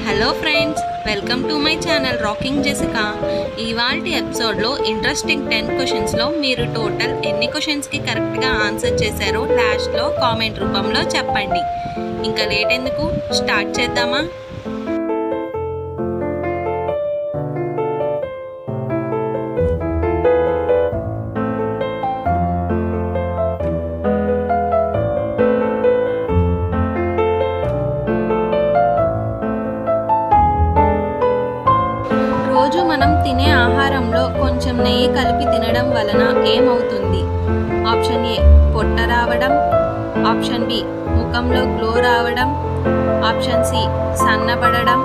Hello friends, welcome to my channel rocking Jessica. ఇవాల్టి ఎపిసోడ్లో interesting 10 క్వశ్చన్స్లో మీరు టోటల్ ఎన్ని క్వశ్చన్స్కి కరెక్ట్గా ఆన్సర్ చేశారో లాస్ట్లో కామెంట్ రూపంలో చెప్పండి. ఇంకా లేట్ ఎందుకు, స్టార్ట్ చేద్దామా? రోజు మనం తినే ఆహారంలో కొంచెం నెయ్యి కలిపి తినడం వలన ఏమవుతుంది? ఆప్షన్ ఏ పొట్ట రావడం, ఆప్షన్ బి ముఖంలో గ్లో రావడం, ఆప్షన్ సి సన్నబడడం,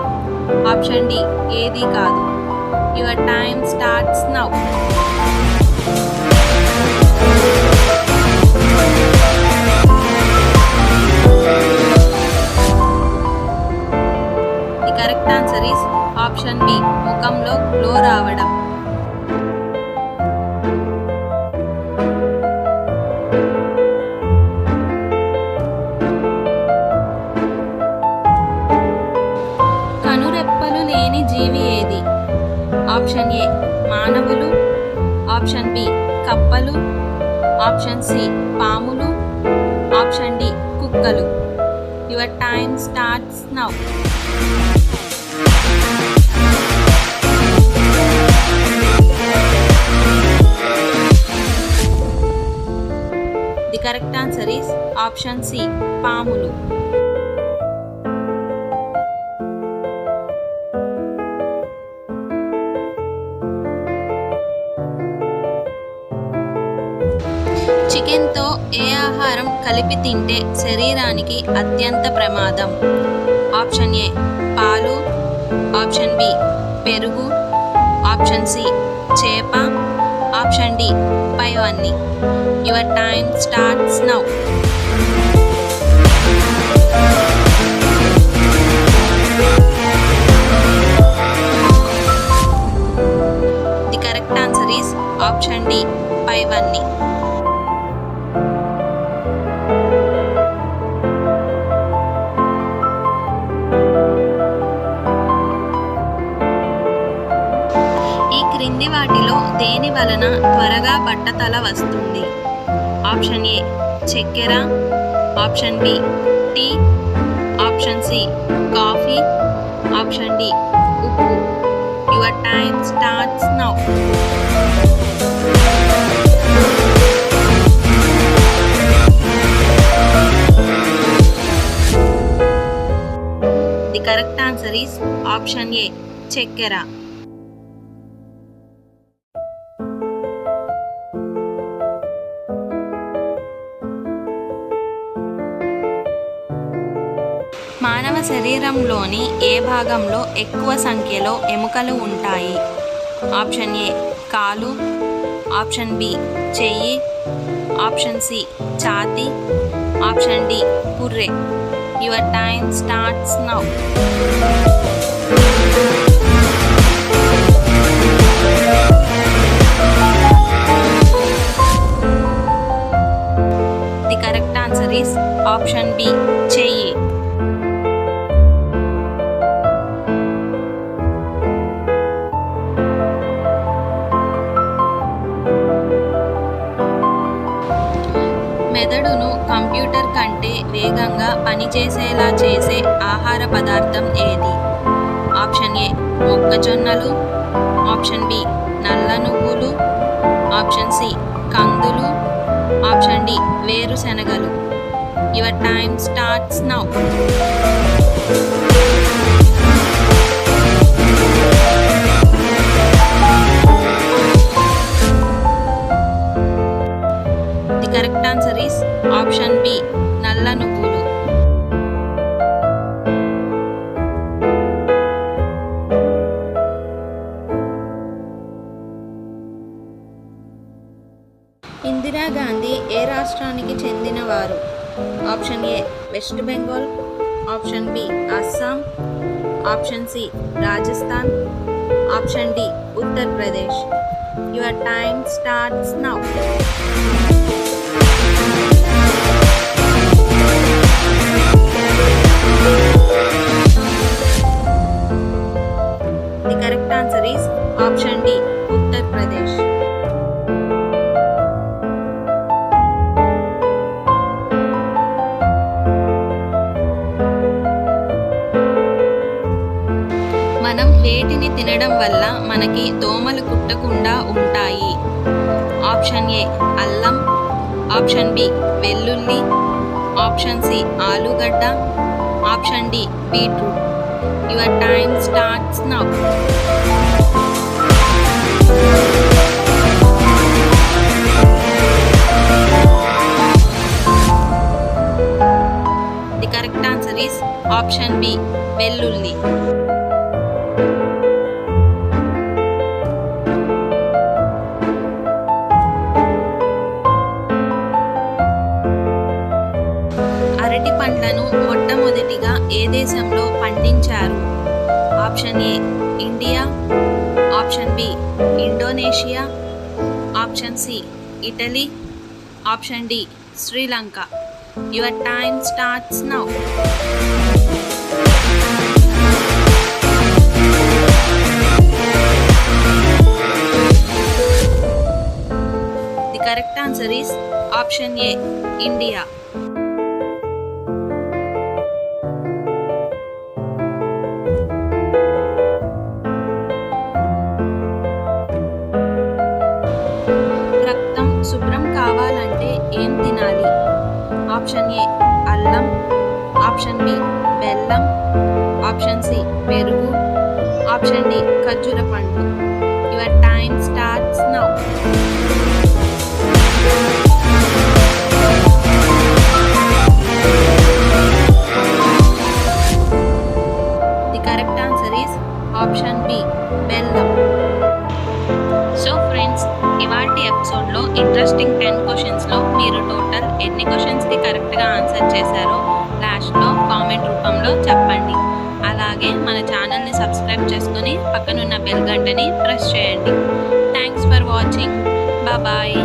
ఆప్షన్ డి ఏది కాదు. Your time starts now. The correct answer is option B ముఖంలో గ్లో రావడం. కనురెప్పలు లేని జీవి ఏది? ఆప్షన్ ఏ మానవులు, ఆప్షన్ బి కప్పలు, ఆప్షన్ సి పాములు, ఆప్షన్ డి కుక్కలు. Your time starts now. The correct answer is option C పాములు. చికెన్తో ఏ ఆహారం కలిపి తింటే శరీరానికి అత్యంత ప్రమాదం? ఆప్షన్ ఏ పాలు, ఆప్షన్ బి పెరుగు, ఆప్షన్ సి చేప, ఆప్షన్ డి పైవన్నీ. Your time starts now. The correct answer is option D పైవన్నీ. ఈ క్రింది వాటిలో దేని వలన త్వరగా బట్టతల వస్తుంది? ఆప్షన్ ఏ చక్కెర, option B tea, option C coffee, option D ఉప్పు. Your time starts now. The correct answer is option A చక్కెర. మానవ శరీరంలోని ఏ భాగంలో ఎక్కువ సంఖ్యలో ఎముకలు ఉంటాయి? ఆప్షన్ ఏ కాలు, ఆప్షన్ బి చెయ్యి, ఆప్షన్ సి ఛాతీ, ఆప్షన్ డి పుర్రె. Your time starts now. The correct answer is option B చెయ్యి. మెదడును కంప్యూటర్ కంటే వేగంగా పనిచేసేలా చేసే ఆహార పదార్థం ఏది? ఆప్షన్ ఏ మొక్కజొన్నలు, ఆప్షన్ బి నల్ల నువ్వులు, ఆప్షన్ సి కందులు, ఆప్షన్ డి వేరుశెనగలు. Your time starts now. The correct answer is option B నల్ల నువ్వులు. ఇందిరాగాంధీ ఏ రాష్ట్రానికి చెందినవారు? Option A west Bengal, option B Assam, option C Rajasthan, option D Uttar Pradesh. Your time starts now. మనం వేటిని తినడం వల్ల మనకి దోమలు కుట్టకుండా ఉంటాయి? ఆప్షన్ ఏ అల్లం, ఆప్షన్ బి వెల్లుల్లి, ఆప్షన్ సి ఆలుగడ్డ, option D beetroot. Your time starts now. The correct answer is option B వెల్లుల్లి. అరటి పండ్లను మొట్టమొదటిగా ఏ దేశంలో పండించారు? Option A India, option B Indonesia, option C Italy, option D Sri Lanka. Your time starts now. The correct answer is option A India. రక్తం శుభ్రం కావాలంటే ఏం తినాలి? ఆప్షన్ ఏ అల్లం, ఆప్షన్ బి బెల్లం, ఆప్షన్ సి పెరుగు, ఆప్షన్ డి ఖర్జూర పండు. Your time starts now. The correct answer is option B బెల్లం. సో ఫ్రెండ్స్, ఇవాల్టి ఎపిసోడ్లో ఇంట్రెస్టింగ్ 10 క్వశ్చన్స్లో మీరు టోటల్ ఎన్ని క్వశ్చన్స్కి కరెక్ట్గా ఆన్సర్ చేశారో లాస్ట్లో కామెంట్ రూపంలో చెప్పండి. అలాగే మన ఛానల్ని సబ్స్క్రైబ్ చేసుకొని పక్కనున్న బెల్ గంటని ప్రెస్ చేయండి. Thanks for watching. బాయ్.